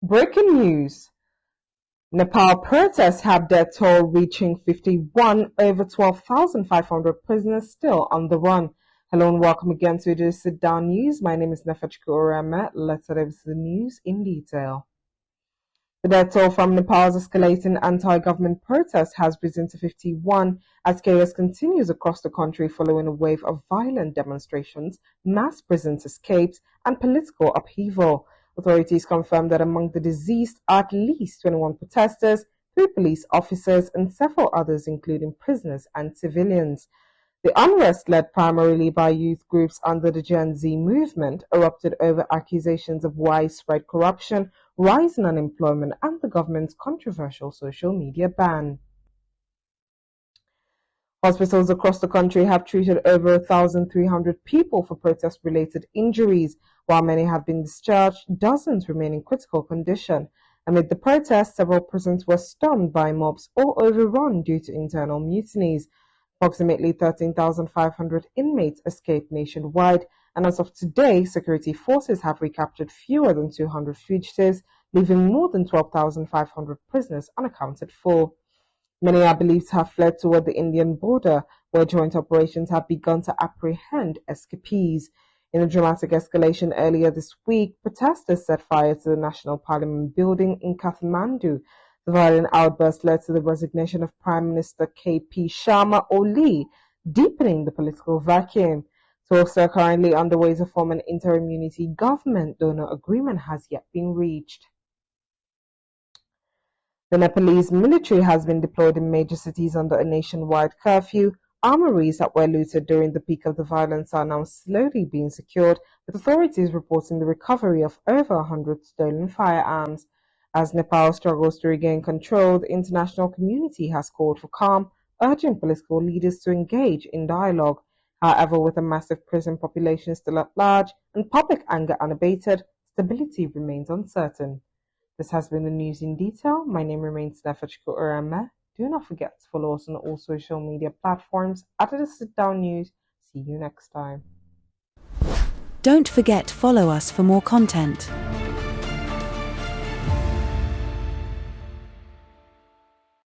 Breaking news. Nepal protests have death toll reaching 51, over 12,500 prisoners still on the run. Hello and welcome again to the Desitdown news. My name is Nefachkurame. Let's dive into the news in detail. The death toll from Nepal's escalating anti-government protests has risen to 51 as chaos continues across the country following a wave of violent demonstrations, mass prison escapes, and political upheaval. Authorities confirmed that among the deceased are at least 21 protesters, 3 police officers, and several others, including prisoners and civilians. The unrest, led primarily by youth groups under the Gen Z movement, erupted over accusations of widespread corruption, rising unemployment, and the government's controversial social media ban. Hospitals across the country have treated over 1,300 people for protest-related injuries. While many have been discharged, dozens remain in critical condition. Amid the protests, several prisons were stormed by mobs or overrun due to internal mutinies. Approximately 13,500 inmates escaped nationwide, and as of today, security forces have recaptured fewer than 200 fugitives, leaving more than 12,500 prisoners unaccounted for. Many are believed to have fled toward the Indian border, where joint operations have begun to apprehend escapees. In a dramatic escalation earlier this week, protesters set fire to the National Parliament building in Kathmandu. The violent outburst led to the resignation of Prime Minister K.P. Sharma Oli, deepening the political vacuum. Talks are currently underway to form an interim unity government, though no agreement has yet been reached. The Nepalese military has been deployed in major cities under a nationwide curfew. Armories that were looted during the peak of the violence are now slowly being secured, with authorities reporting the recovery of over 100 stolen firearms. As Nepal struggles to regain control, the international community has called for calm, urging political leaders to engage in dialogue. However, with a massive prison population still at large and public anger unabated, stability remains uncertain. This has been the news in detail. My name remains Nefachko Urame. Do not forget to follow us on all social media platforms at the Sit Down News. See you next time. Don't forget follow us for more content.